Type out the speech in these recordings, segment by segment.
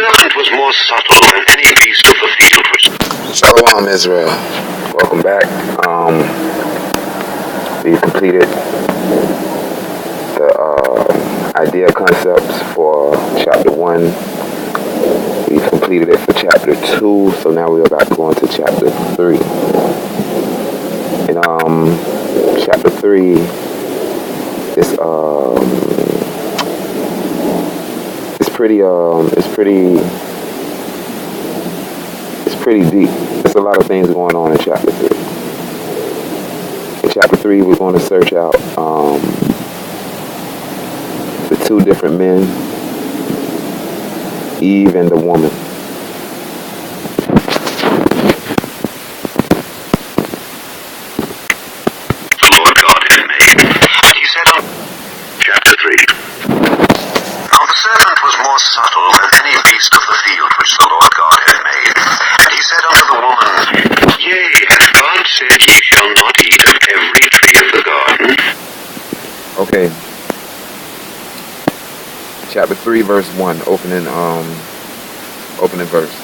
serpent was more subtle than any beast of the field which... Shalom, Israel. Welcome back. We've completed the idea concepts for chapter 1. We've completed it for chapter 2, so now we're about to go into chapter 3. In chapter 3, it's pretty deep. There's a lot of things going on in chapter 3. In chapter 3, we're going to search out the two different men, Eve and the woman. The Lord God had made. He said on chapter 3, Now the serpent was more subtle than any beast of the field which the Lord God had made. And he said unto the woman, Yea, hath God said, Ye shall not eat of every tree of the garden? Okay. Chapter 3, verse 1, opening verse.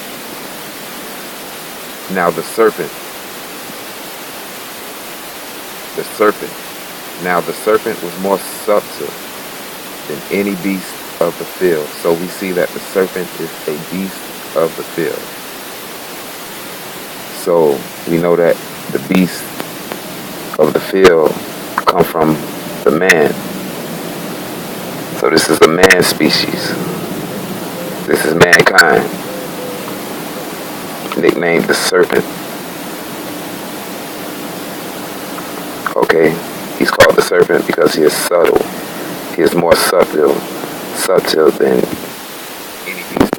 Now the serpent. Now the serpent was more subtle than any beast of the field. So we see that the serpent is a beast of the field. So we know that the beast of the field come from the man. So this is a man species. This is mankind, nicknamed the serpent. Okay, he's called the serpent because he is subtle. He is more subtle than any beast.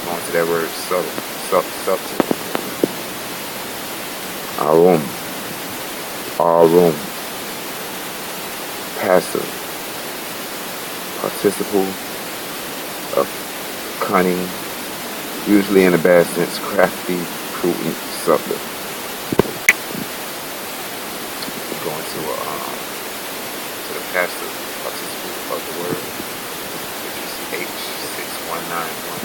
Going to that word, subtle. Arum. Passive. Participle of cunning, usually in a bad sense, crafty, prudent, subtle. Going to the passive participle of the word, which is H6191,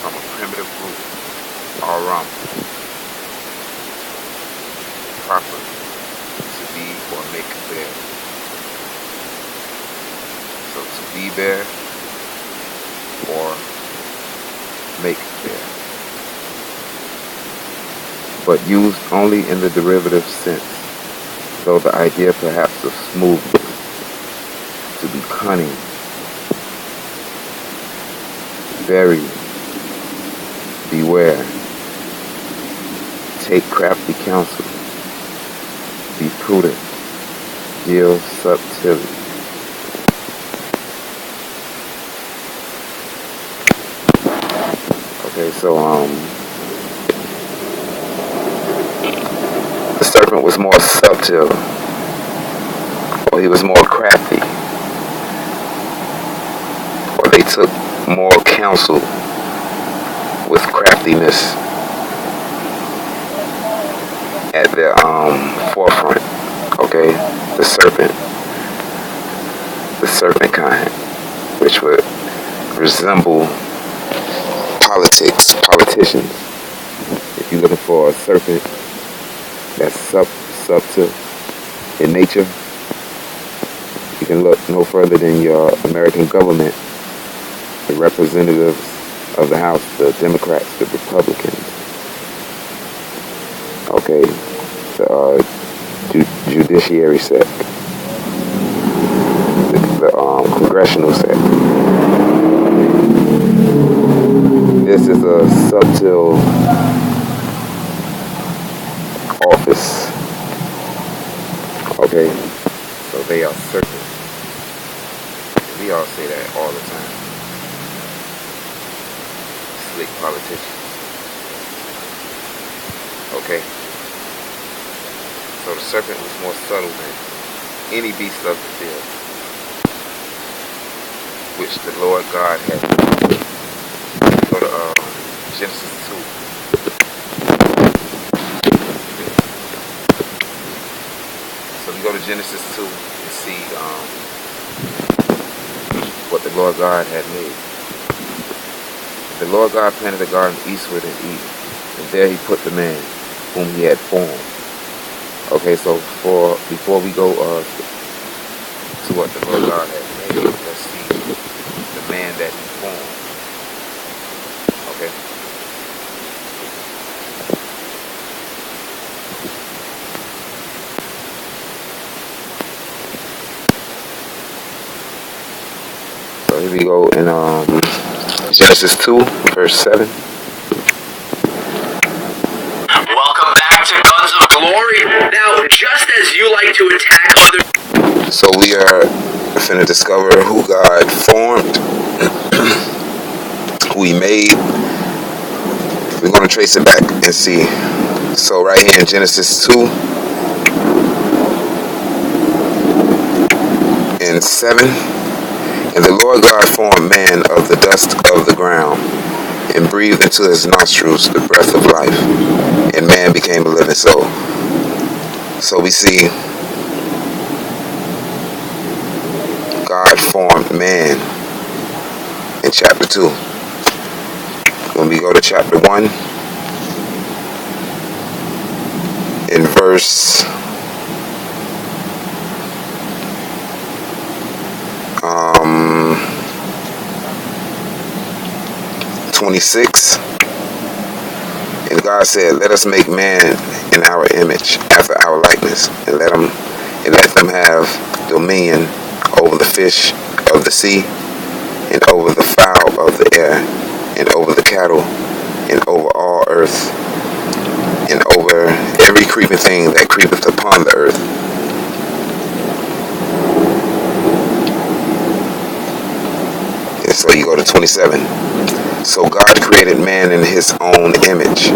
from a primitive root, arum, proper, to be or make bare. So to be bare or make bare, but used only in the derivative sense, though the idea perhaps of smoothness, to be cunning, very, beware, take crafty counsel, be prudent, deal subtility. Okay, so the serpent was more subtle, or he was more crafty, or they took more counsel with craftiness at their forefront. Okay, the serpent kind, which would resemble politicians. If you're looking for a serpent that's subtle in nature, you can look no further than your American government, the representatives of the House, the Democrats, the Republicans. Okay, the judiciary sect, the congressional sect. This is a subtle office. Okay, so they are serpents. We all say that all the time. Slick politicians. Okay. So the serpent was more subtle than any beast of the field, which the Lord God had. Go to Genesis 2. So we go to Genesis 2 and see the Lord God had made. The Lord God planted a garden eastward in Eden, and there he put the man whom he had formed. Okay, so before we go to what the Lord God had made, let's see the man that he formed. Okay. So here we go in Genesis 2, verse 7. Welcome back to Guns of Glory. Now, just as you like to attack other... So we are finna discover who God formed, who he made. We're gonna trace it back and see. So right here in Genesis 2 and 7. And the Lord God formed man of the dust of the ground, and breathed into his nostrils the breath of life, and man became a living soul. So we see God formed man in chapter 2. When we go to chapter 1, in verse 26, and God said, "Let us make man in our image, after our likeness, and let them have dominion over the fish of the sea, and over the fowl of the air, and over the cattle, and over all earth, and over every creeping thing that creepeth upon the earth." And so you go to 27. So God created man in his own image.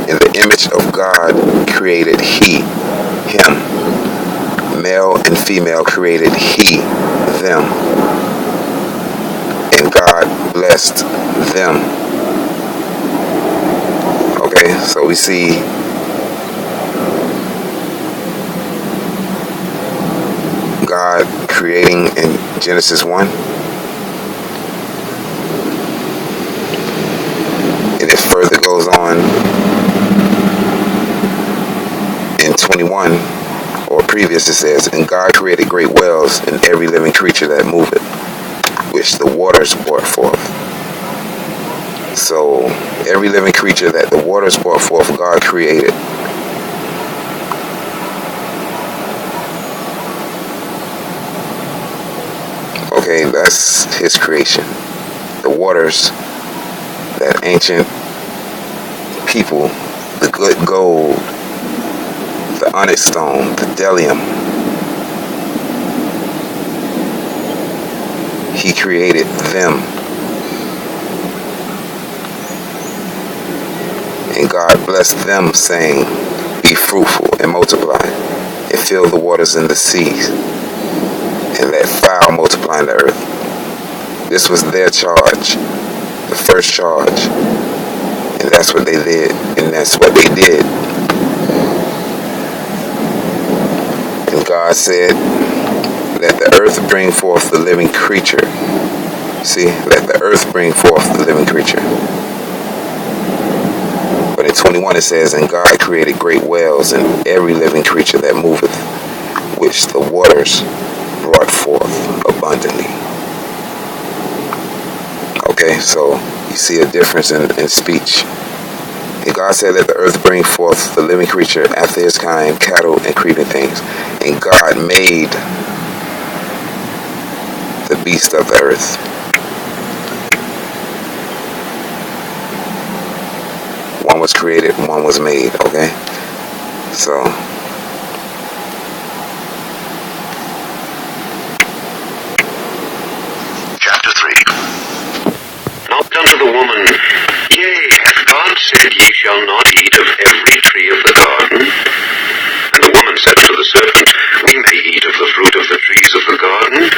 In the image of God created he him. Male and female created he them. And God blessed them. Okay, so we see God creating in Genesis 1. And it further goes on in 21, or previous, it says, "And God created great whales and every living creature that moveth, which the waters brought forth." So every living creature that the waters brought forth, God created. Okay, that's his creation. The waters, that ancient people, the good gold, the onyx stone, the bdellium, he created them. And God blessed them, saying, "Be fruitful and multiply, and fill the waters in the seas, and let fowl multiply in the earth." This was their charge, the first charge. And that's what they did. And that's what they did. And God said, "Let the earth bring forth the living creature." See, let the earth bring forth the living creature. But in 21 it says, "And God created great whales and every living creature that moveth, which the waters brought forth abundantly." Okay, so you see a difference in speech. And God said, "Let the earth bring forth the living creature after his kind, cattle and creeping things." And God made the beast of the earth. One was created, one was made, okay? So chapter 3. Not unto the woman, "Yea, hath God said, Ye shall not eat of every tree of the garden?" And the woman said unto the serpent, "We may eat of the fruit of the trees of the garden,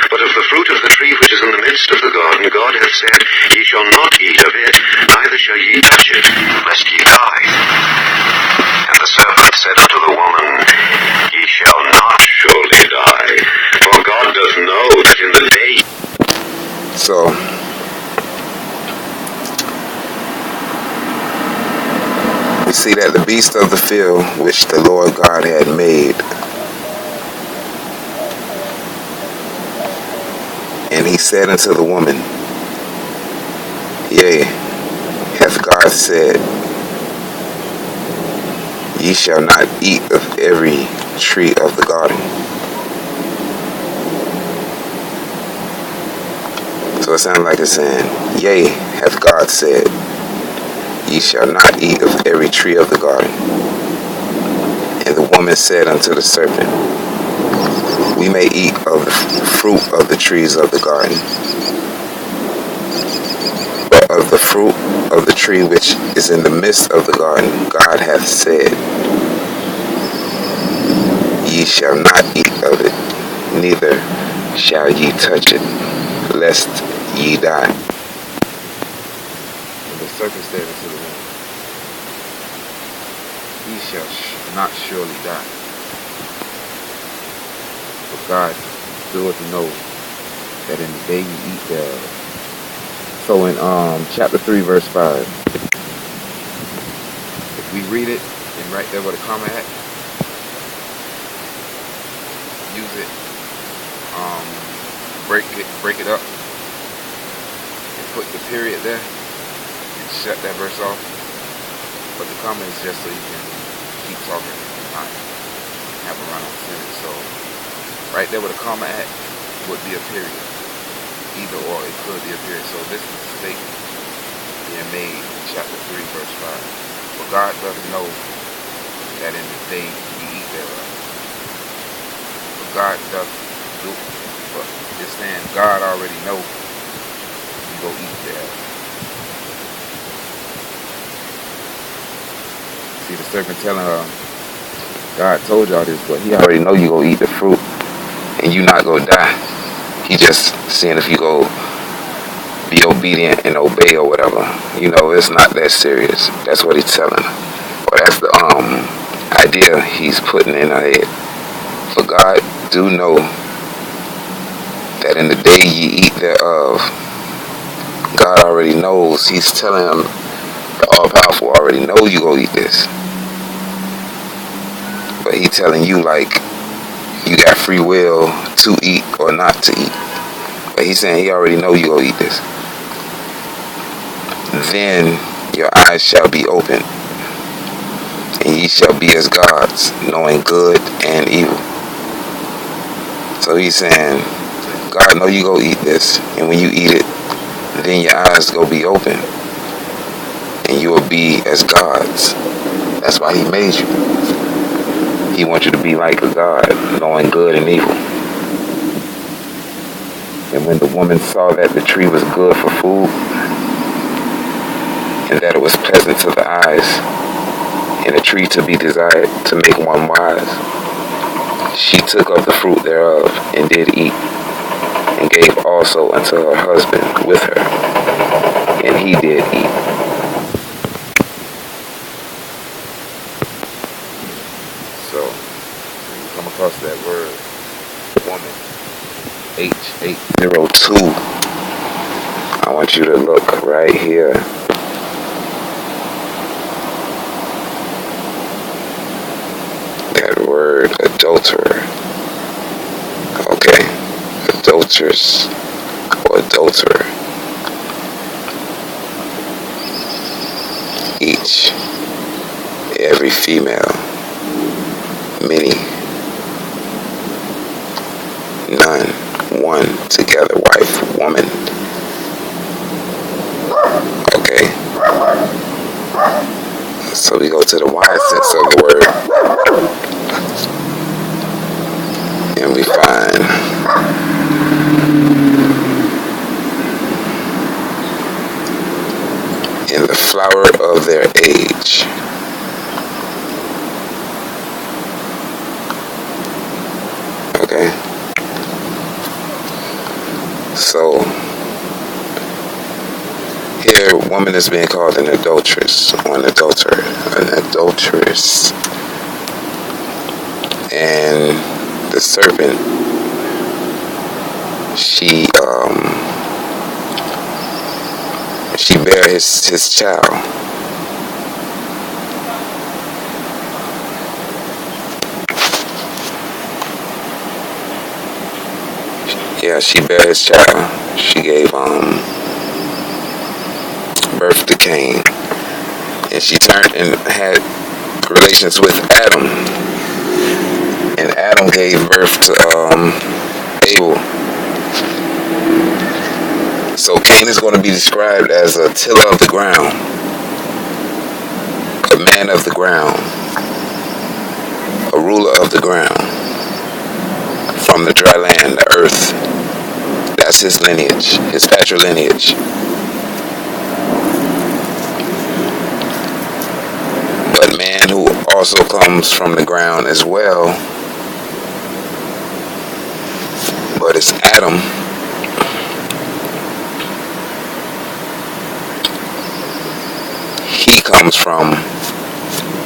but of the fruit of the tree which is in the midst of the garden, God hath said, Ye shall not eat of it, neither shall ye touch it, lest ye die." And the serpent said unto the woman, "Ye shall not surely die, for God doth know that in the day So we see that the beast of the field which the Lord God had made, and he said unto the woman, Yea, hath God said, Ye shall not eat of every tree of the garden. So it sounds like it's saying, Yea, hath God said, Ye shall not eat of every tree of the garden. And the woman said unto the serpent, We may eat of the fruit of the trees of the garden, but of the fruit of the tree which is in the midst of the garden, God hath said, Ye shall not eat of it, neither shall ye touch it, lest ye die. And the serpent said unto the woman, Ye shall not surely die. For God doeth know that in the day ye eat thereof. So in chapter 3, verse 5, if we read it and right there where the comma at, use it, break it up, and put the period there, and shut that verse off. But the comma is just so you can keep talking, not have a run-on sentence. So right there where the comma at would be a period. Either or, it could be a period. So this is a statement being made in chapter 3, verse 5. For God doesn't know that in the day we eat thereof. But God doesn't do, but it's saying God already know you go eat thereof. See the serpent telling her, God told y'all this, but he already know you go eat the fruit and you not go die. He just seeing if you go be obedient and obey or whatever. You know, it's not that serious. That's what he's telling her. Or that's the idea he's putting in her head. For God do know that in the day ye eat thereof, God already knows. He's telling him, the all-powerful already know you go eat this. But he telling you like you got free will to eat or not to eat. But he's saying he already know you go eat this. Then your eyes shall be opened, and ye shall be as gods, knowing good and evil. So he's saying, God know you go eat this, and when you eat it, then your eyes go be open, and you will be as gods. That's why he made you. He wants you to be like a god, knowing good and evil. And when the woman saw that the tree was good for food, and that it was pleasant to the eyes, and a tree to be desired to make one wise, she took of the fruit thereof, and did eat, and gave also unto her husband with her, and he did eat. So, when you come across that word, woman, H802, I want you to look right here. That word, adulterer. Okay, adulteress or adulterer. Each, every female, many, none, one, together, wife, woman. Okay. So we go to the wide sense of the word, and we find in the flower of their age. Okay. So here, woman is being called an adulteress or an adulterer, an adulteress. And the serpent, she she bare his child. Yeah, she bare his child. She gave birth to Cain, and she turned and had relations with Adam, and Adam gave birth to Abel. So Cain is going to be described as a tiller of the ground, a man of the ground, a ruler of the ground, from the dry land, the earth. That's his lineage, his patrilineage. But man who also comes from the ground as well, but it's Adam.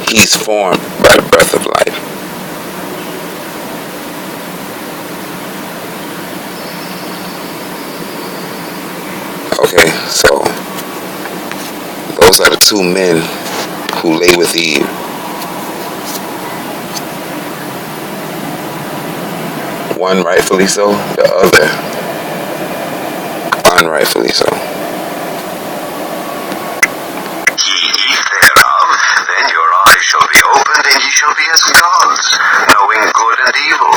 He's formed by the breath of life. Okay, so those are the two men who lay with Eve. One rightfully so, the other unrightfully so. Shall be opened, and ye shall be as gods, knowing good and evil.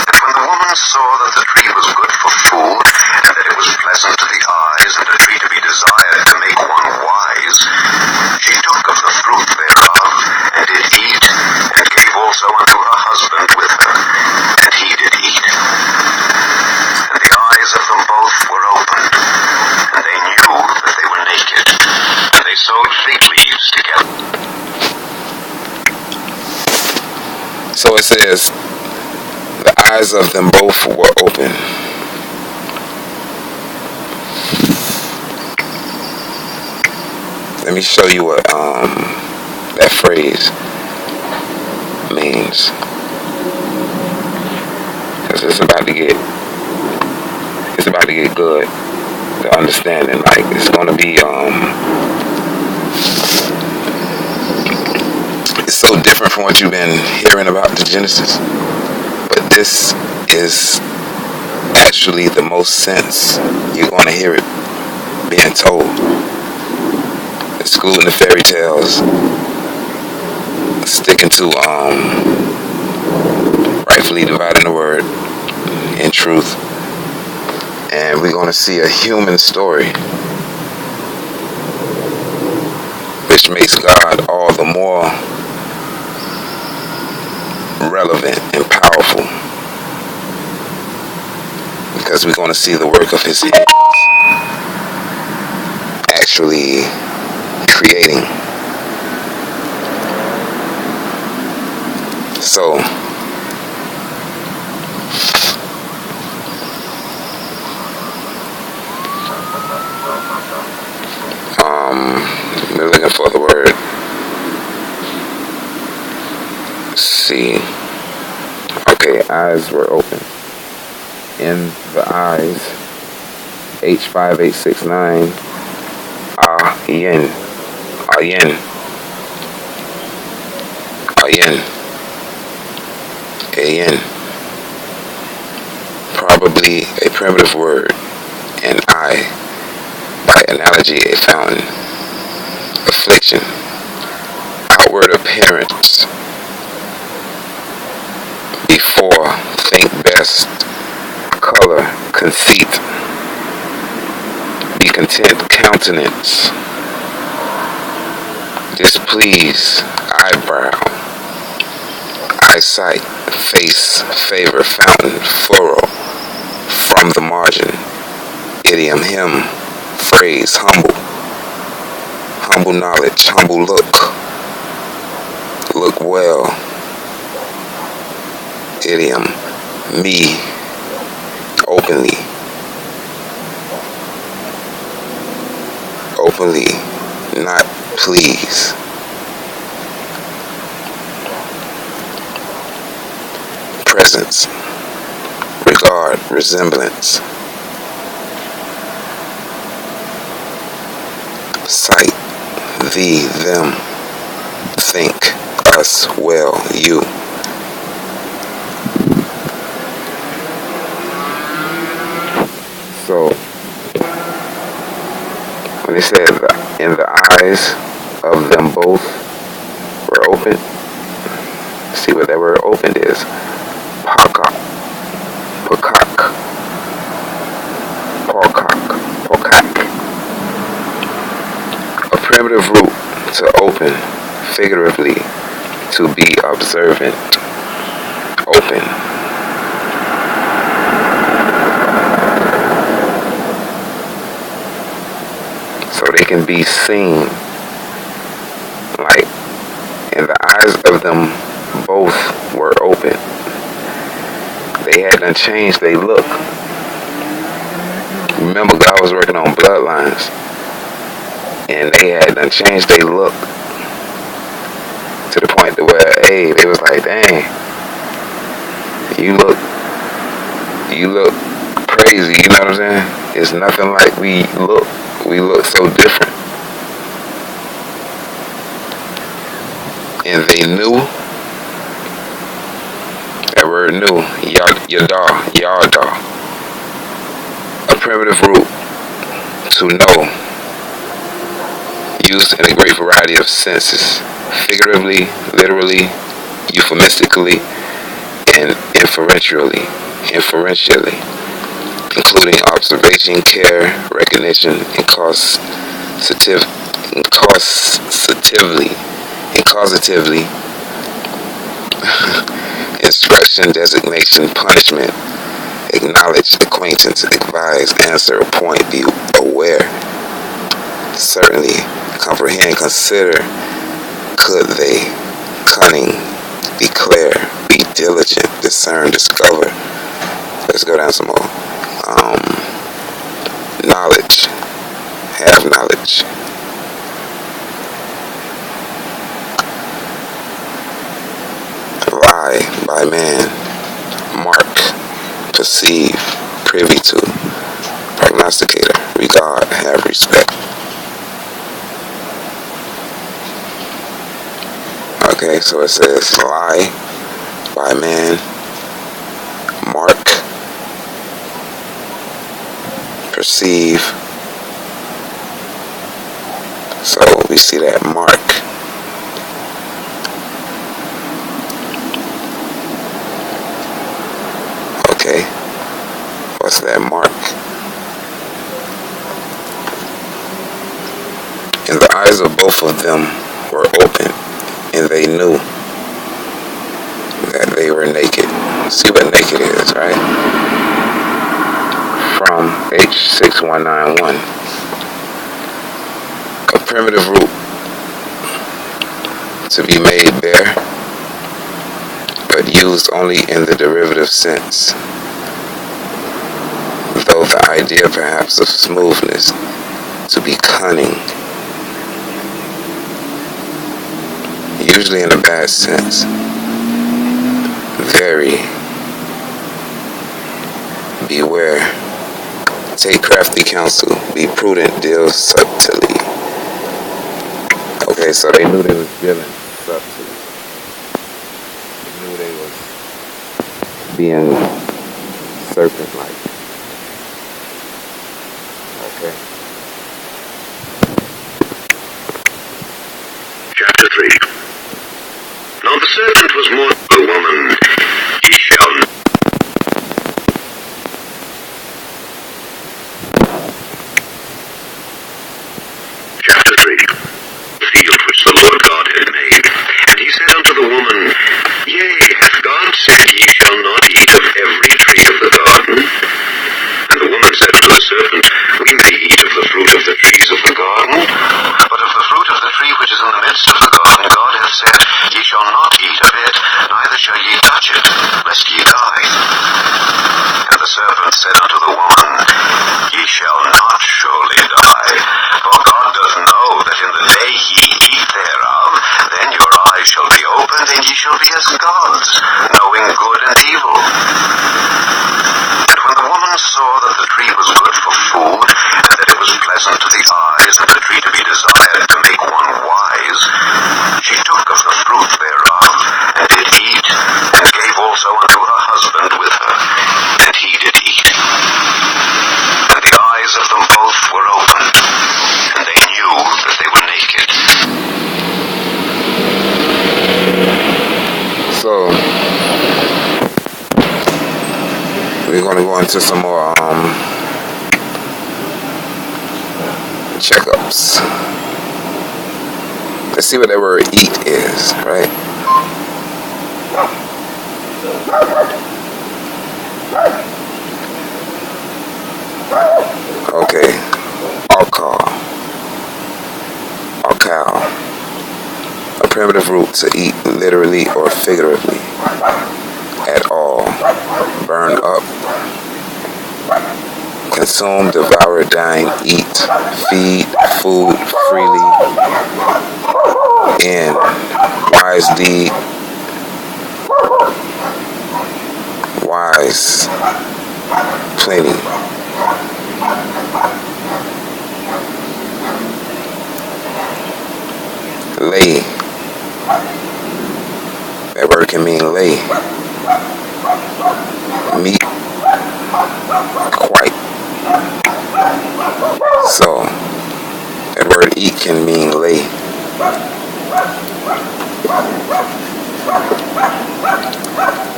And when the woman saw that the tree was good for food, and that it was pleasant to the eyes, and a tree to be desired to make one wise, she took of the fruit thereof, and did eat, and gave also unto her husband with her, and he did eat. And the eyes of them both were opened, and they knew that they were naked, and they sewed fig leaves together. So it says, the eyes of them both were open. Let me show you what that phrase means, because it's about to get good. The understanding, like, it's going to be it's so different from what you've been hearing about the Genesis, but this is actually the most sense you're going to hear it being told, excluding the fairy tales, sticking to rightfully dividing the word in truth. And we're going to see a human story, which makes God all the more relevant and powerful, because we're going to see the work of his hands actually creating. So we're looking for the word. Let's see. Okay, eyes were open. In the eyes, H5869, Ayin, Ayin, Ayin, Ayin. Probably a primitive word, and I, by analogy, a fountain. Affliction, outward appearance, before, think best, color, conceit, be content, countenance, displease, eyebrow, eyesight, face, favor, fountain, furrow, from the margin, idiom, hymn, phrase, humble. Humble knowledge, humble look well, idiom, me, openly, not please, presence, regard, resemblance, sight, thee, them, think, us, well, you. So, when they said in the eyes of them both were open, see what that word opened is. Pakak, pakak, pokak. A primitive root to open, figuratively, to be observant. Open. So they can be seen, like in the eyes of them both were open. They hadn't changed their look. Remember, God was working on bloodlines, and they hadn't changed their look to the point to where, hey, they was like, dang, you look crazy, you know what I'm saying? It's nothing like we look. We look so different. And they knew, that word knew, yada, a primitive root to know, used in a great variety of senses, figuratively, literally, euphemistically, and inferentially, including observation, care, recognition, and causatively, instruction, designation, punishment, acknowledge, acquaintance, advise, answer, appoint, be aware, certainly, comprehend, consider, could they, cunning, declare, be diligent, discern, discover. Let's go down some more. Knowledge, have knowledge. Lie, by man, mark, perceive, privy to, prognosticator, regard, have respect. Okay, so it says lie, by man, mark, perceive. So we see that mark. Okay, what's that mark? And the eyes of both of them were open, and they knew that they were naked. See what naked is, right? From H6191. A primitive root to be made bare, but used only in the derivative sense, though the idea perhaps of smoothness, to be cunning, usually in a bad sense. Very. Beware. Take crafty counsel. Be prudent. Deal subtly. Okay, so they knew they was dealing subtly. They knew they was being serpent-like. Okay. Chapter 3. Now the serpent was more to the woman, ye shall not. Chapter 3. The field which the Lord God had made. And he said unto the woman, Yea, hath God said, Ye shall not eat of every tree of the garden? And the woman said unto the serpent, We may eat of the fruit of the trees of the garden, but of the fruit of the tree which is in the midst of the garden, God hath said, Ye shall not eat of it, neither shall ye touch it, lest ye die. And the serpent said unto the woman, Ye shall not surely die, for God doth know that in the day ye eat thereof, then your eyes shall be opened, and ye shall be as gods, knowing good and evil. And when the woman saw that the tree was good for food, and that it was pleasant to the eyes, and the tree to be desired, going to go into some more checkups. Let's see what that word eat is, right? Okay. Alcohol. A primitive root to eat literally or figuratively. At all. Burn up. Consume, devour, dine, eat, feed, food, freely, in, wise deed, wise, plenty. Lay. That word can mean lay. Meet. Quite. So, that word eat can mean lay.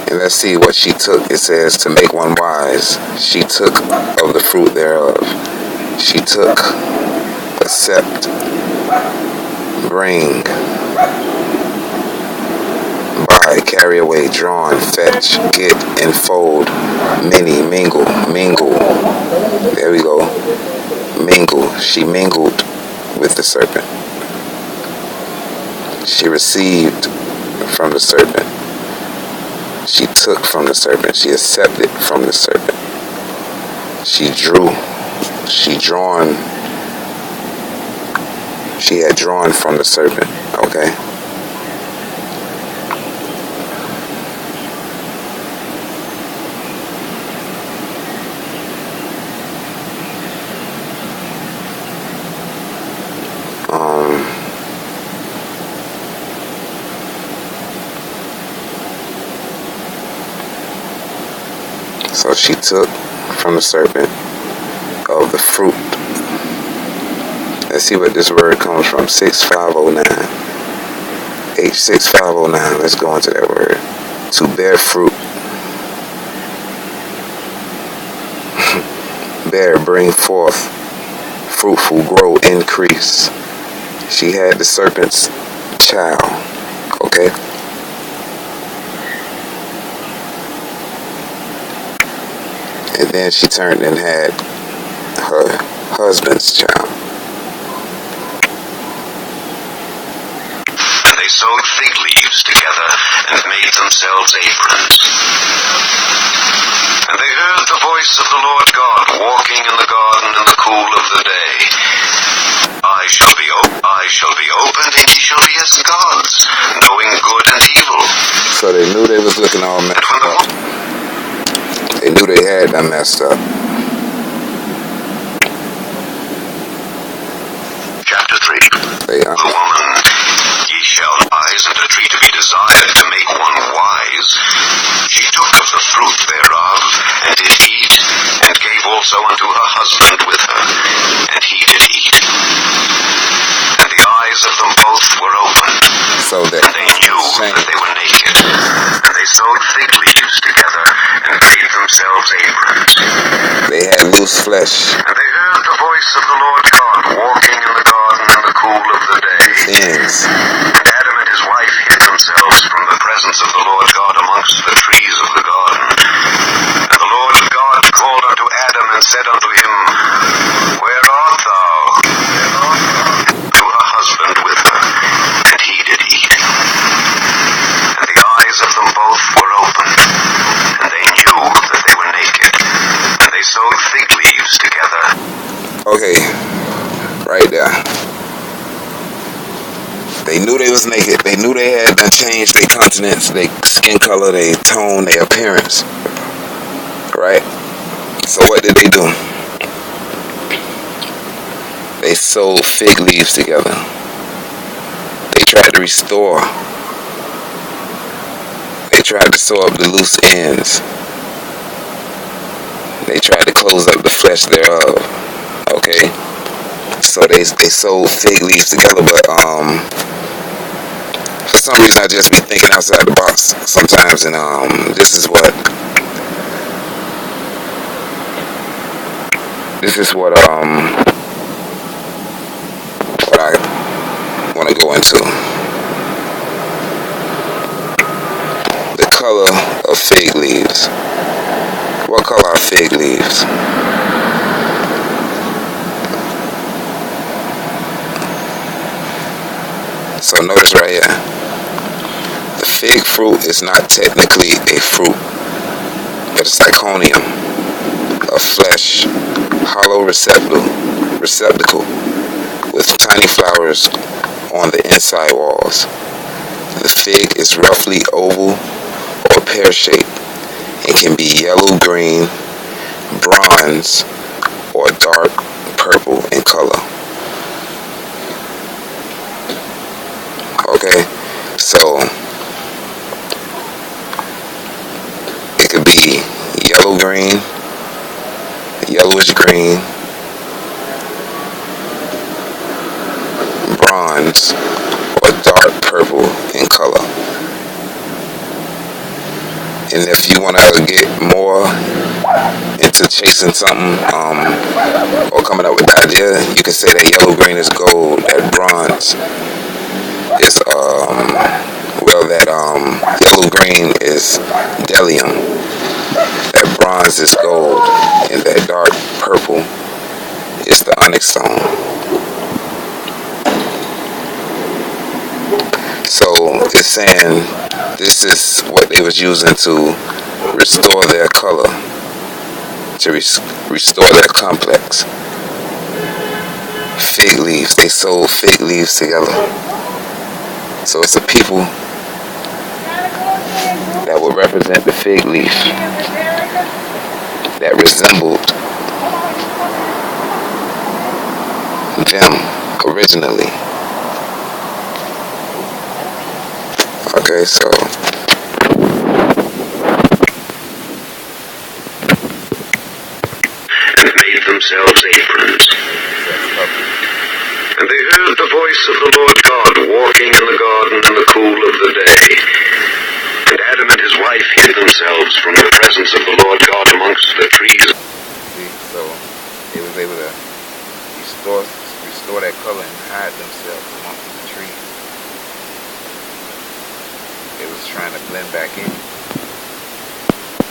And let's see what she took. It says to make one wise. She took of the fruit thereof. She took, accept, bring, buy, carry away, drawn, fetch, get, enfold, many, mingle. There we go. Mingle. She mingled with the serpent. She received from the serpent. She took from the serpent. She accepted from the serpent. She drew. She had drawn from the serpent. Okay. So she took from the serpent of the fruit. Let's see what this word comes from. 6509. H6509. Let's go into that word. To bear fruit. Bear, bring forth. Fruitful, grow, increase. She had the serpent's child. Okay? And then she turned and had her husband's child. And they sewed fig leaves together and made themselves aprons. And they heard the voice of the Lord God walking in the garden in the cool of the day. Eyes shall be opened, and ye shall be as gods, knowing good and evil. So they knew they was looking all messed up. They knew they had done messed up. Chapter 3. The woman, ye shall rise, and a tree to be desired to make one wise. She took of the fruit thereof, and did eat, and gave also unto her husband with her, and he did eat. And the eyes of them both were opened, So that and they knew that they were naked. And they sewed fig leaves together, and made themselves aprons. they had loose flesh. And they heard the voice of the Lord God walking in the garden in the cool of the day. Ends. And Adam and his wife hid themselves from the presence of the Lord God amongst the trees of the garden. And the Lord God called unto Adam and said unto him, Where art thou? To her husband with her, and he did eat. And the eyes of them both were opened, and they knew that they were naked. And they sewed fig leaves together. Okay. Right there. They knew they was naked. They knew they had done changed their countenance, their skin color, their tone, their appearance. Right? So what did they do? They sewed fig leaves together. They tried to restore. They tried to sew up the loose ends. They tried to close up the flesh thereof. Okay? So they sewed fig leaves together, but for some reason I just be thinking outside the box sometimes, and this is what this is what I want to go into. The color of fig leaves. What color are fig leaves? So notice right here, the fig fruit is not technically a fruit, but it's iconium, a flesh, hollow receptacle with tiny flowers on the inside walls. The fig is roughly oval or pear-shaped and can be yellow-green, bronze, or dark purple in color. Okay, so it could be yellow-green, yellowish-green, bronze, or dark purple in color. And if you want to get more into chasing something or coming up with the idea, you can say that yellow green is gold, that bronze is yellow green is bdellium, that bronze is gold, and that dark purple is the onyx stone. So it's saying this is what they was using to restore their color, to restore their complex. Fig leaves, they sold fig leaves together. So it's a people that would represent the fig leaf that resembled them originally. Okay, so and made themselves aprons. And they heard the voice of the Lord God walking in the garden in the cool of the day. And Adam and his wife hid themselves from the presence of the Lord God amongst the trees. see, so they was able to restore that color and hide themselves amongst the trees. They was trying to blend back in,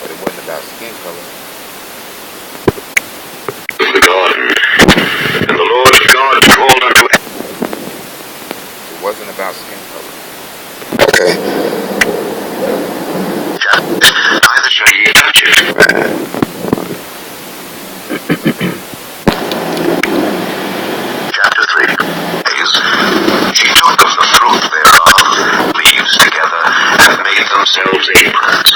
but it wasn't about skin color. Of the garden. And the Lord God called unto Adam. It wasn't about skin color. Okay. Neither shall ye touch it. Chapter 3 is, she took of the fruit thereof, leaves together, and made themselves aprons.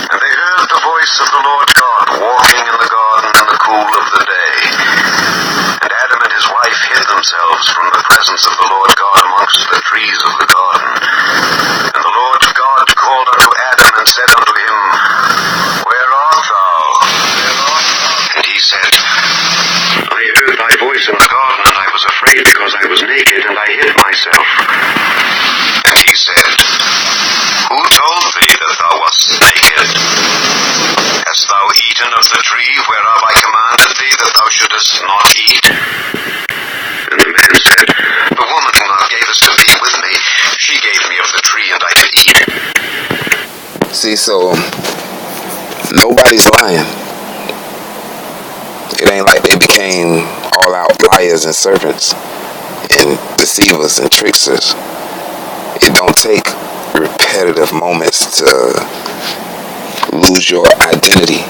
And they heard the voice of the Lord God walking in the garden in the cool of the day. And Adam and his wife hid themselves from the presence of the Lord God amongst the trees of the garden. And the Lord God called unto Adam and said unto him, Where art thou? And he said, I heard thy voice in the garden, and I was afraid because I was naked, and I hid myself. And he said, Who told thee that thou wast naked? Hast thou eaten of the tree whereof I commanded thee that thou shouldest not eat? And the man said, The woman whom thou gavest to be with me, she gave me of the tree, and I did eat. See, so nobody's lying. It ain't like they became all-out liars and serpents and deceivers and tricksters. It don't take repetitive moments to lose your identity.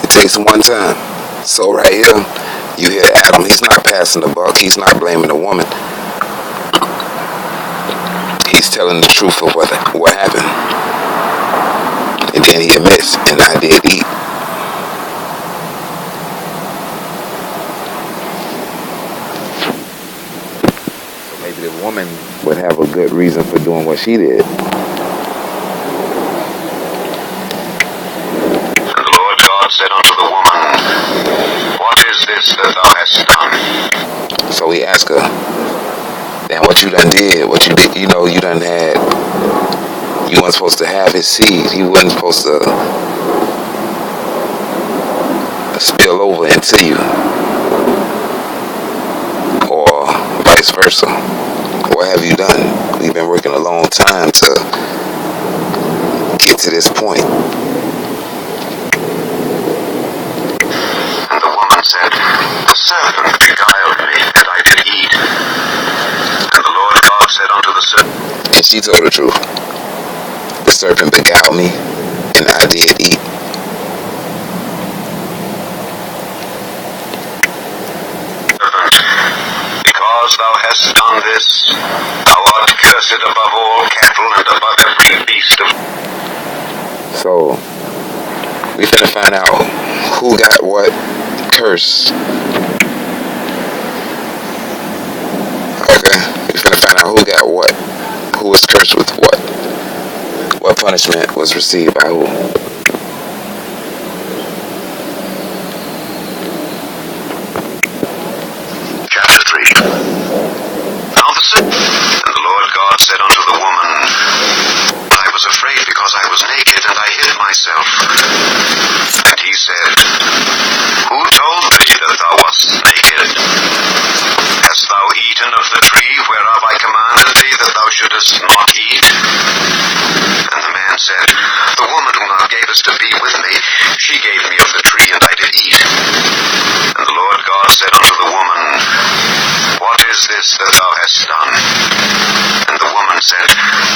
It takes one time. So right here, you hear Adam. He's not passing the buck. He's not blaming the woman. He's telling the truth of what happened. And then he admits, and I did eat. The woman would have a good reason for doing what she did. And the Lord God said unto the woman, What is this that thou hast done? So he asked her, Damn, what you done did, what you did, you done had, you weren't supposed to have his seed. You wasn't supposed to spill spill over into you, or vice versa. What have you done? We've been working a long time to get to this point. And the woman said, the serpent beguiled me, and I did eat. And the Lord God said unto the serpent, And she told the truth. The serpent beguiled me, and I did eat. because thou hast done this, thou art cursed above all cattle and above every beast of... So, we finna find out who got what curse. Okay, we finna find out who got what. Who was cursed with what. What punishment was received by who. Chapter 3. Now and the Lord God said unto the woman, I was afraid because I was naked, and I hid myself. And he said, Who told thee that thou wast naked? Hast thou eaten of the tree whereof I commanded thee that thou shouldest not eat? And the man said, The woman whom thou gavest to be with me, she gave me of the tree, and I did eat. And the Lord God said unto the woman, What is this that thou hast done? And the woman said,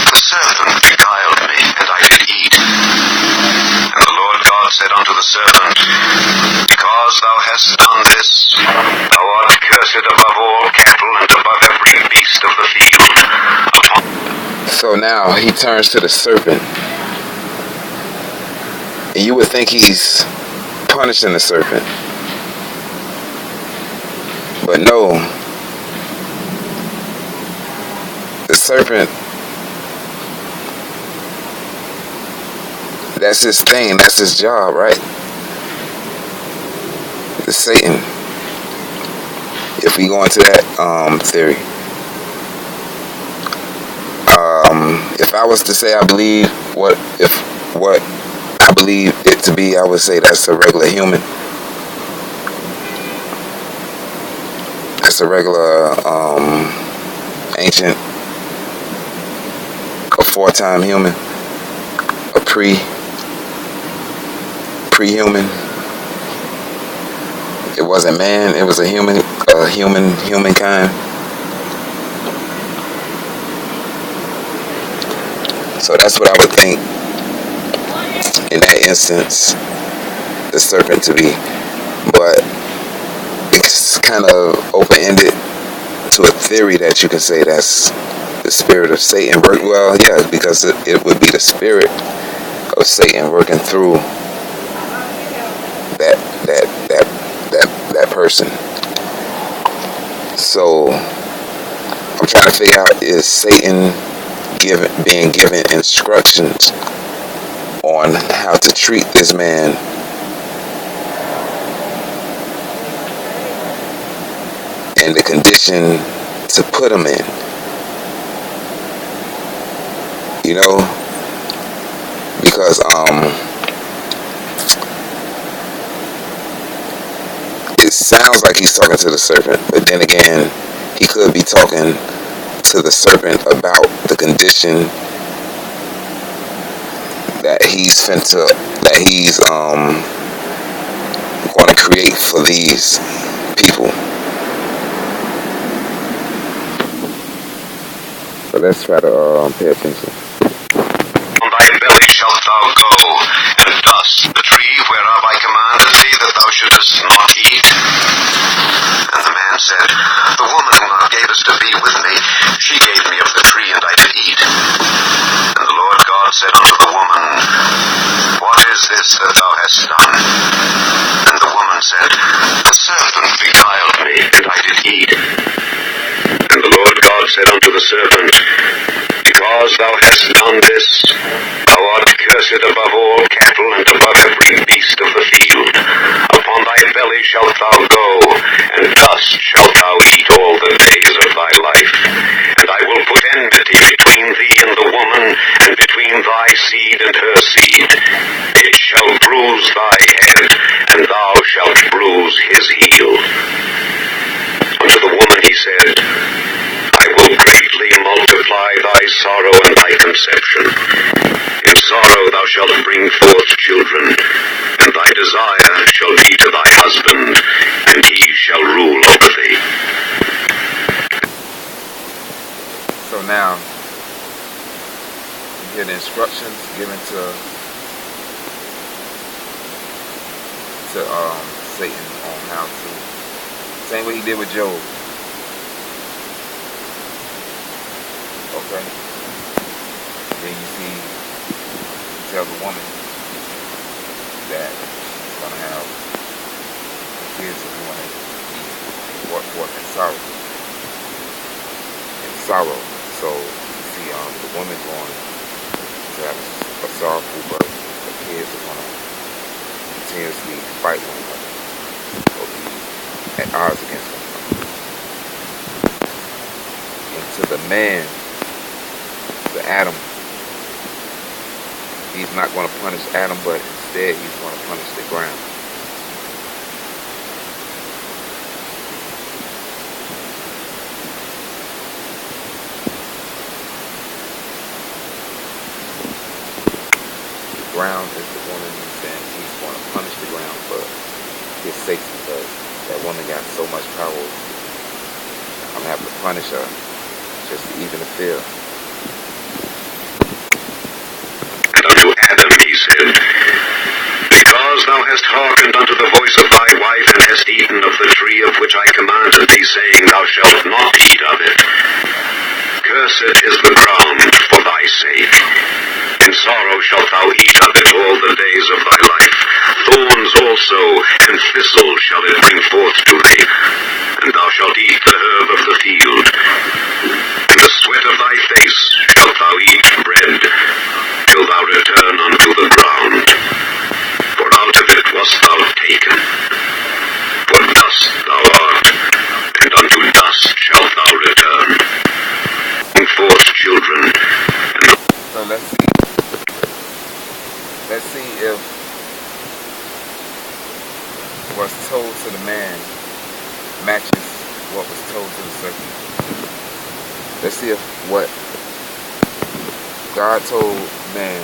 The serpent beguiled me, and I did eat. And the Lord God said unto the serpent, Because thou hast done this, thou art cursed above all cattle and above every beast of the field. So now he turns to the serpent. And you would think he's punishing the serpent. But no. The serpent, that's his thing, that's his job, right? The Satan. If we go into that theory. If I was to say I believe what I believe it to be, I would say that's a regular human. That's a regular ancient, aforetime human, a pre-human. It wasn't man, it was a humankind. So that's what I would think in that instance, the serpent to be. But it's kind of open-ended to a theory that you can say that's the spirit of Satan work. Well, yeah, because it would be the spirit of Satan working through that person. So I'm trying to figure out, is Satan being given instructions on how to treat this man and the condition to put him in? You know, because it sounds like he's talking to the serpent, but then again, he could be talking to the serpent about the condition that he's going to create for these people. So let's try to pay attention. On thy belly shalt thou go, and dust the tree whereof I commanded thee that thou shouldest not eat. And the man said, The woman whom thou gavest to be with me, she gave me of the tree, and I did eat. And the Lord God said unto the woman, What is this that thou hast done? And the woman said, The serpent beguiled me, and I did eat. And the Lord God said unto the serpent, Because thou hast done this, thou art cursed above all cattle and above every beast of the field. Upon thy belly shalt thou go, and dust shalt thou eat all the days of thy life. And I will put enmity between thee and the woman, and between thy seed and her seed. It shall bruise thy his heel. Unto the woman he said, I will greatly multiply thy sorrow and thy conception. In sorrow thou shalt bring forth children, and thy desire shall be to thy husband, and he shall rule over thee. So now, you hear the instructions given to Satan on how to, same way he did with Job. Okay? Then you see, he tells the woman that she's going to have kids who want to be brought forth in sorrow. So you see the woman going to have a sorrowful birth. The kids are going to continuously fight one another or be at odds against one another. And to the man, to Adam, he's not going to punish Adam, but instead he's going to punish the ground. The ground is the woman he's saying he's going to punish the ground for his sake, because that woman got so much power. I'm going to have to punish her just to even the feel. And unto Adam he said, Because thou hast hearkened unto the voice of thy wife, and hast eaten of the tree of which I commanded thee, saying, Thou shalt not eat of it. Cursed is the ground for thy sake. In sorrow shalt thou eat of it all the days of thy life. Thorns also and thistles shall it bring forth to thee. And thou shalt eat the herb of the field. In the sweat of thy face shalt thou eat bread, till thou return unto the ground. For out of it wast thou taken. For dust thou art, and unto dust shalt thou return. Bring forth children. So let's see if what's told to the man matches what was told to the serpent. Let's see if what God told man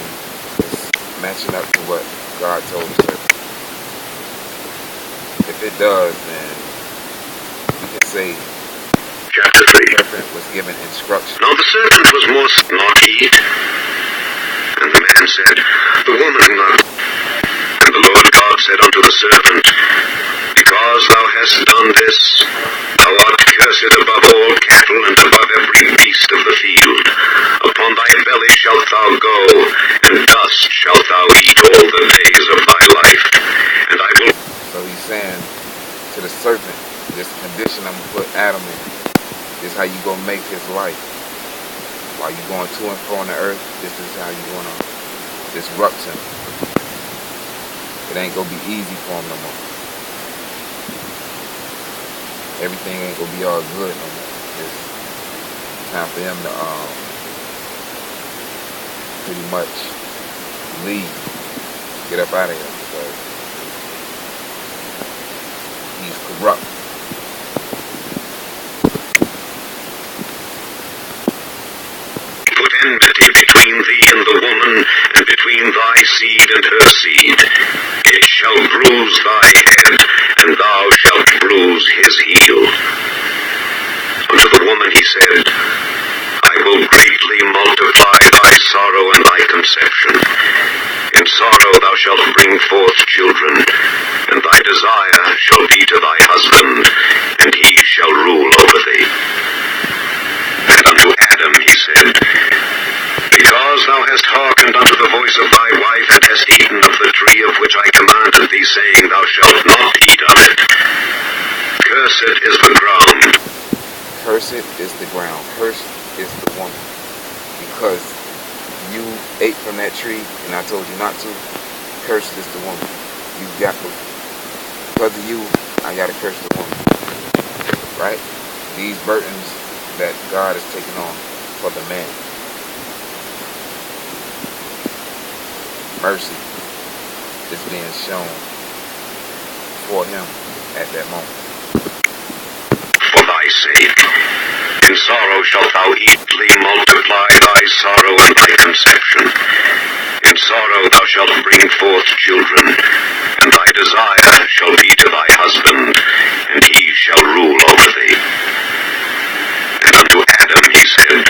is matching up to what God told the serpent. If it does, then we can say Chapter 3. The serpent was given instructions. Now the serpent was more not eat. And the man said, The woman not. And the Lord God said unto the serpent, Because thou hast done this, thou art cursed above all cattle and above every beast of the field. Upon thy belly shalt thou go, and dust shalt thou eat all the days of thy life. And I will... So he's saying to the serpent, this condition I'm going to put Adam in, this is how you going to make his life. While you're going to and fro on the earth, this is how you're going to disrupt him. It ain't going to be easy for him no more. Everything ain't going to be all good no more. It's time for him to pretty much leave. Get up out of here, because he's corrupt. Enmity between thee and the woman, and between thy seed and her seed. It shall bruise thy head, and thou shalt bruise his heel. Unto the woman he said, I will greatly multiply thy sorrow and thy conception. In sorrow thou shalt bring forth children, and thy desire shall be to thy husband, and he shall rule over thee. And unto Adam he said, Because thou hast hearkened unto the voice of thy wife, and hast eaten of the tree of which I commanded thee, saying, Thou shalt not eat of it. Cursed is the ground. Cursed is the ground. Cursed is the woman. Because you ate from that tree, and I told you not to. Cursed is the woman. You got to. Because of you, I got to curse the woman. Right? These burdens that God is taking on for the man. Mercy is being shown for him. at that moment. For thy sake, in sorrow shalt thou eatly multiply thy sorrow and thy conception. In sorrow thou shalt bring forth children, and thy desire shall be to thy husband, and he shall rule over thee. And unto Adam he said,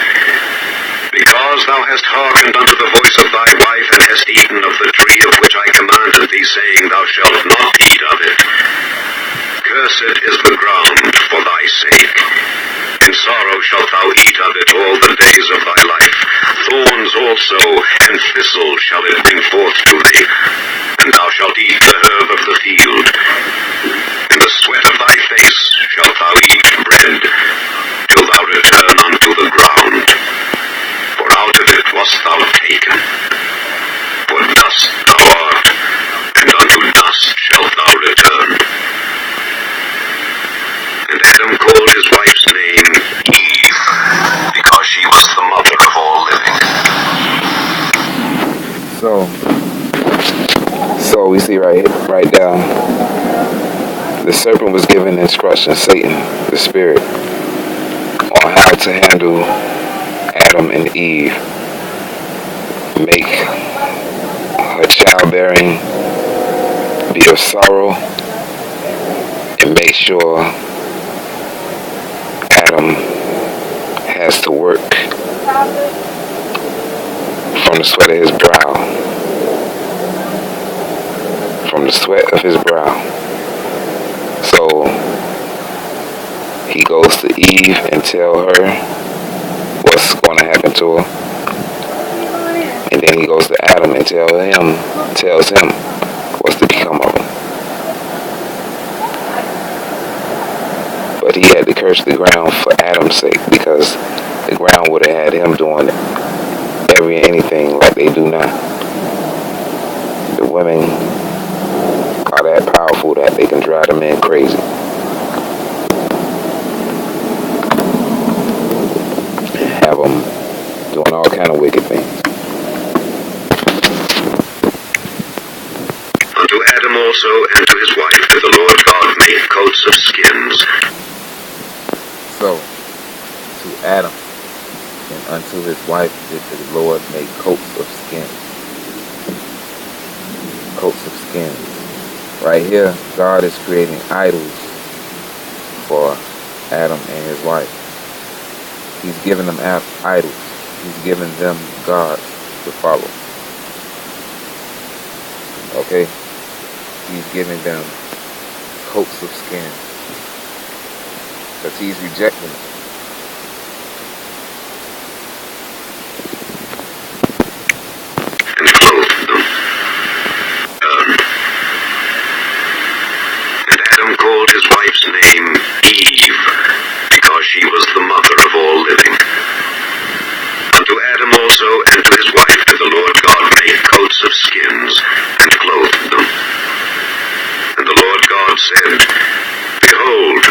Because thou hast hearkened unto the voice of thy wife, and hast eaten of the tree of which I commanded thee, saying, Thou shalt not eat of it. Cursed is the ground for thy sake. In sorrow shalt thou eat of it all the days of thy life. Thorns also and thistles shall it bring forth to thee, and thou shalt eat the herb of the field. In the sweat of thy face shalt thou eat bread, till thou return unto the ground. For out of it wast thou taken. For dust thou art, and unto dust shalt thou return. And Adam called his wife's name Eve, because she was the mother of all living. So we see right down, the serpent was given instructions, Satan, the spirit, on how to handle Adam and Eve, make her childbearing be of sorrow, and make sure Adam has to work from the sweat of his brow. From the sweat of his brow. So he goes to Eve and tell her what's going to happen to her. And then he goes to Adam and tells him what's to become of him. But he had to curse the ground for Adam's sake, because the ground would have had him doing anything like they do now. The women are that powerful that they can drive the men crazy. Have them doing all kind of wicked things. Unto Adam also and to his wife did the Lord God make coats of skins. So, to Adam and unto his wife did the Lord make coats of skins. Coats of skins. Right here, God is creating idols for Adam and his wife. He's giving them idols. He's giving them gods to follow. Okay? He's giving them coats of skin, because he's rejecting it. And clothed them. And Adam called his wife's name Eve, because she was the mother of all living. Unto Adam also and to his wife did the Lord God make coats of skins, and clothed them. And the Lord God said, Behold,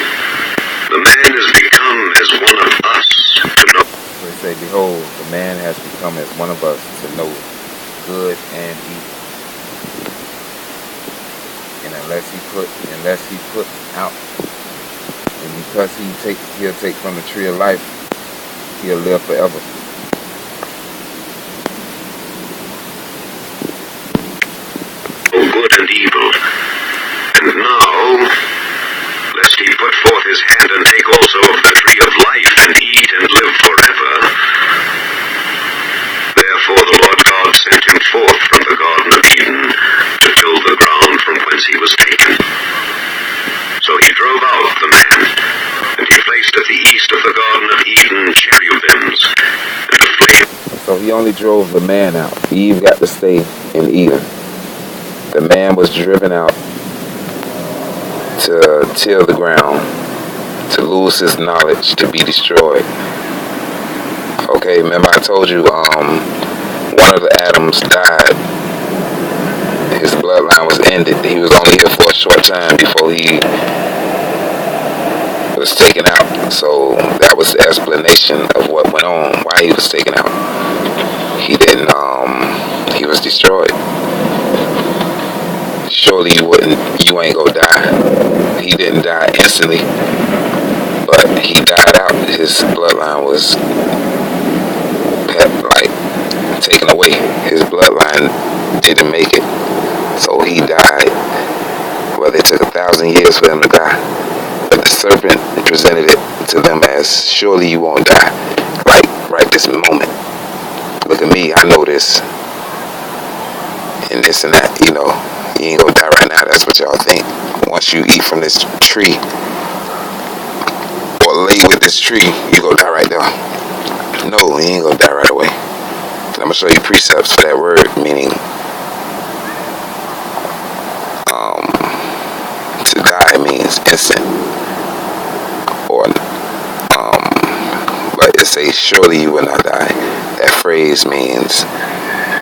the man is become as one of us to know. So they say, behold, the man has become as one of us to know good and evil. And unless he put out, and because he'll take from the tree of life, he'll live forever. Good and evil. And now, lest he put forth his hand and take also of the tree of life and eat and live forever. Therefore the Lord God sent him forth from the Garden of Eden to till the ground from whence he was taken. So he drove out the man, and he placed at the east of the Garden of Eden cherubims and a flame. So he only drove the man out. Eve got to stay in Eden. The man was driven out to till the ground, to lose his knowledge, to be destroyed. Okay, remember I told you one of the Adams died. His bloodline was ended. He was only here for a short time before he was taken out. So that was the explanation of what went on, why he was taken out. He was destroyed. Surely you ain't gonna die. He didn't instantly, but he died out. His bloodline was taken away. His bloodline didn't make it, so he died. Well, it took 1,000 years for him to die, but the serpent presented it to them as, surely you won't die, like right this moment. Look at me, I know this, and this and that. You ain't gonna die right now. That's what y'all think. Once you eat from this tree or lay with this tree, you gonna die right there. No, you ain't gonna die right away. I'm gonna show you precepts for that word, meaning to die means instant, or but it says surely you will not die. That phrase means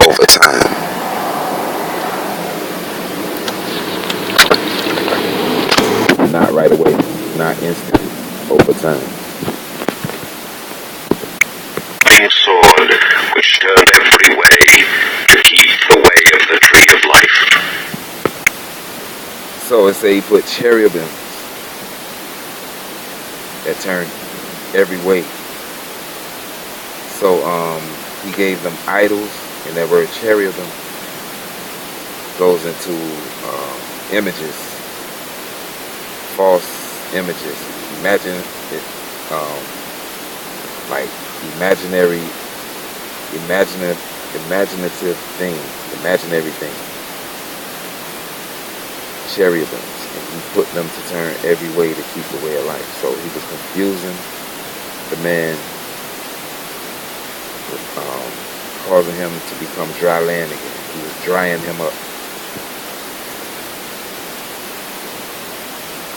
over time. Not right away, not instant, over time. Sword which turned every way to keep the way of the tree of life. So it say he put cherubims that turned every way. So he gave them idols, and that word cherubim goes into images, false images. Imagine it like imaginative things, imaginary things, cherubims, and he put them to turn every way to keep the way of life. So he was confusing the man, causing him to become dry land again. He was drying him up.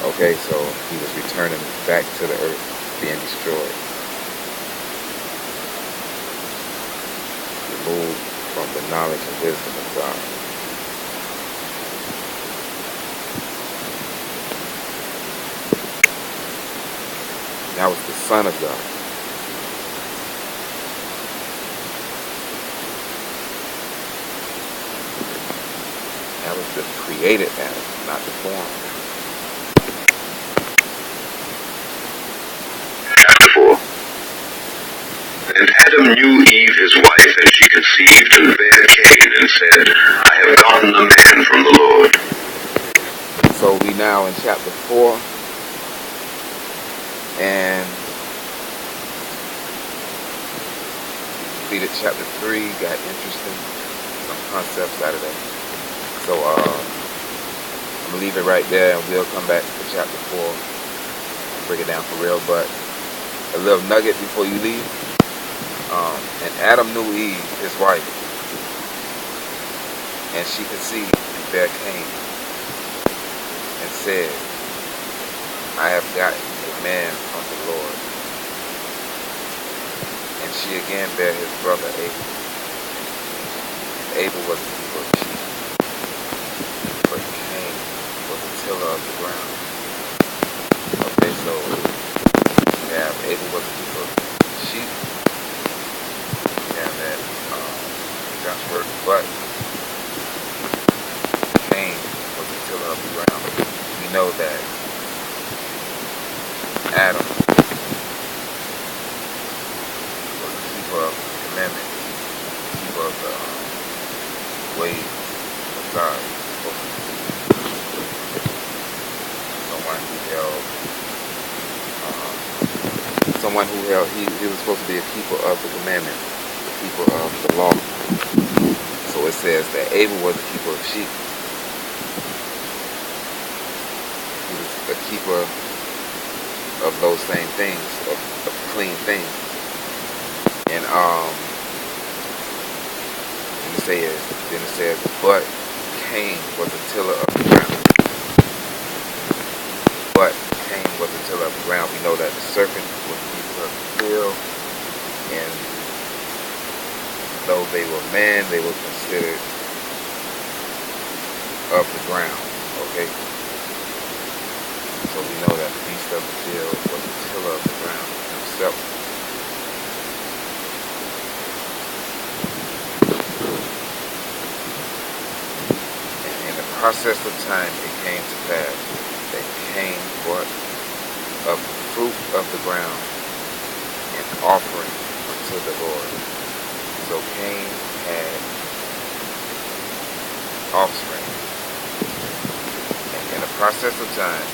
Okay, so he was returning back to the earth, being destroyed. Removed from the knowledge and wisdom of God. That was the Son of God. That was the created Adam, not the formed Adam. Chapter 4. And Adam knew Eve his wife, and she conceived and bare Cain, and said, I have gotten a man from the Lord. So we now in chapter 4, and completed chapter 3, got interesting, some concepts out of that. So I'm going to leave it right there, and we'll come back to chapter 4 and break it down for real. But a little nugget before you leave. And Adam knew Eve, his wife, and she conceived and bare Cain, and said, I have gotten a man from the Lord. And she again bare his brother Abel. Abel was a keeper of sheep, but Cain was a tiller of the ground. Okay, so we have Abel was a keeper of sheep. That God's word, but Cain was a tiller of the ground. We know that Adam was a keeper of the commandments, keeper of the ways of God. He was supposed to be a keeper of the commandments, keeper of the law. So it says that Abel was a keeper of sheep. He was a keeper of those same things, of clean things. And then it says, but Cain was a tiller of the ground. But Cain was a tiller of the ground. We know that the serpent was a keeper of the field, and though they were man, they were considered of the ground. Okay? So we know that the beast of the field was a tiller of the ground himself. And in the process of time, it came to pass that Cain brought of the fruit of the ground, an offering unto the Lord. So Cain had offspring. And in a process of time,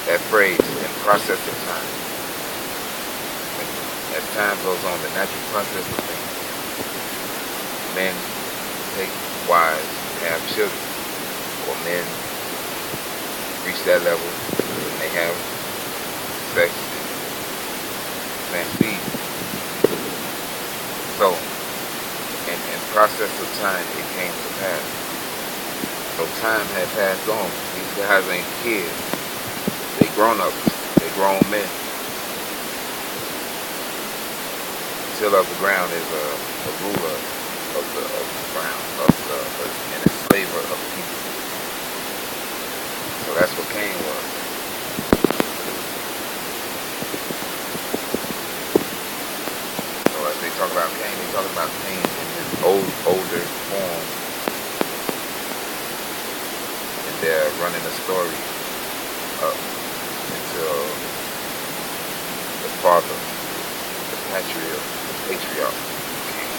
that phrase, in process of time, as time goes on, the natural process of things, men take wives, have children, or men reach that level when they have sex and feed. So, in process of time, it came to pass. So time had passed on. These guys ain't kids. They grown-ups. They grown men. Till of the ground is a ruler of the ground, an enslaver of people. So that's what Cain was. So as they talk about Cain, they talk about Cain in his older form. And they're running the story up until the father, the patriarch Cain.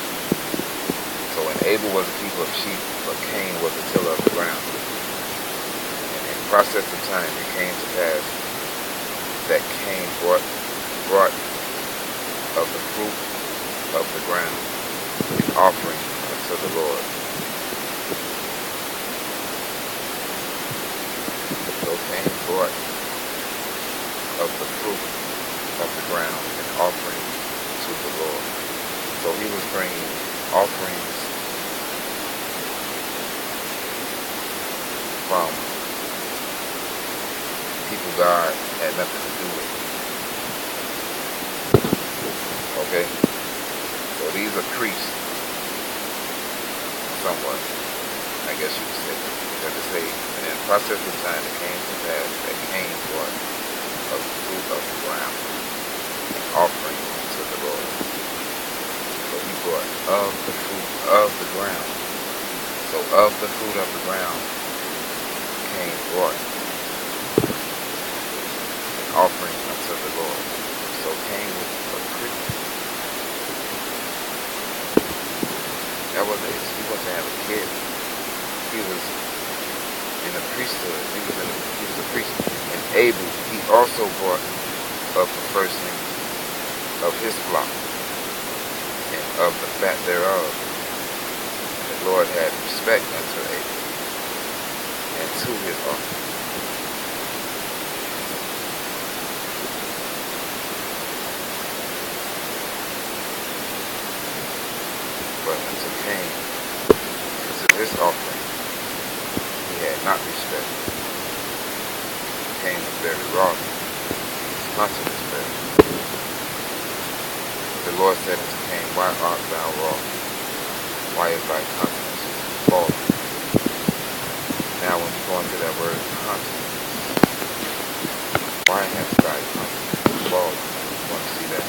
So when Abel was a keeper of sheep, but Cain was a tiller of the ground. And in the process of time, it came to pass that Cain brought of the fruit of the ground an offering unto the Lord. So Cain brought of the fruit of the ground an offering to the Lord. So he was bringing offerings from people God had nothing to do with. Okay? So these are priests, somewhat, I guess you could say. Because to say, and in the process of time, it came to pass that Cain brought of the fruit of the ground an offering to the Lord. So he brought of the fruit of the ground. So of the fruit of the ground, Cain brought an offering unto the Lord. So Cain was a priest. He wasn't having a kid. He was in a priesthood. He was a priest. And Abel, he also brought of the firstlings of his flock and of the fat thereof. And the Lord had respect unto Abel and to his offering. But unto Cain, to his offering, he had not respect. Cain was very wroth. His conscience was very. The Lord said unto Cain, why art thou wroth? Why is thy conscience fallen? Now when you go into that word conscience, why has thy conscience fallen? You want to see that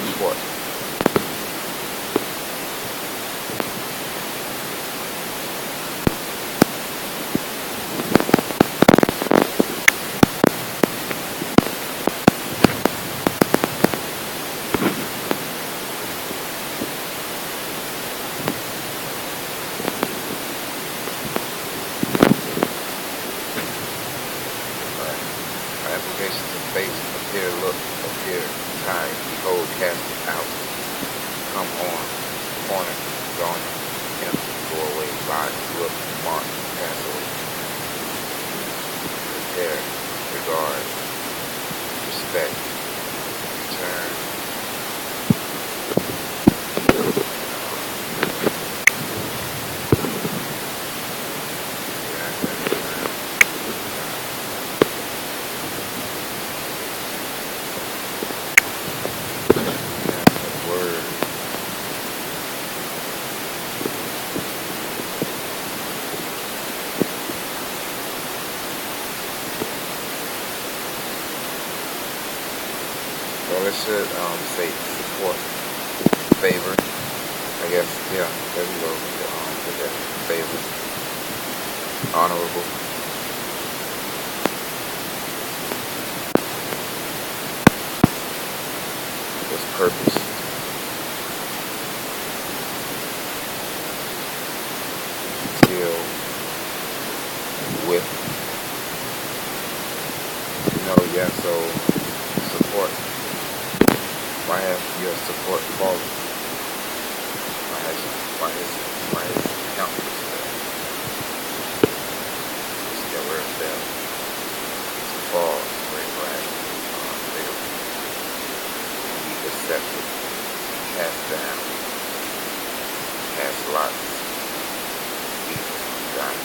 important. Applications of face, appear, look, appear, tide, behold, cast it out, come on, corner, going, empty, go away, lie, look, mark, pass away, prepare, regard, respect, return, well, it should say support, favor. I guess, yeah, there we go. Put that favor, honorable, purpose. Deal with, yeah, so support. Why have your support fallen? Why is countless still where it fell? To fall where it failed. Be accepted, cast down, cast lots, God.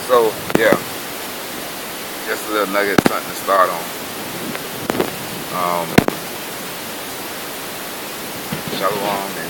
So, yeah, just a little nugget, something to start on. Shalom,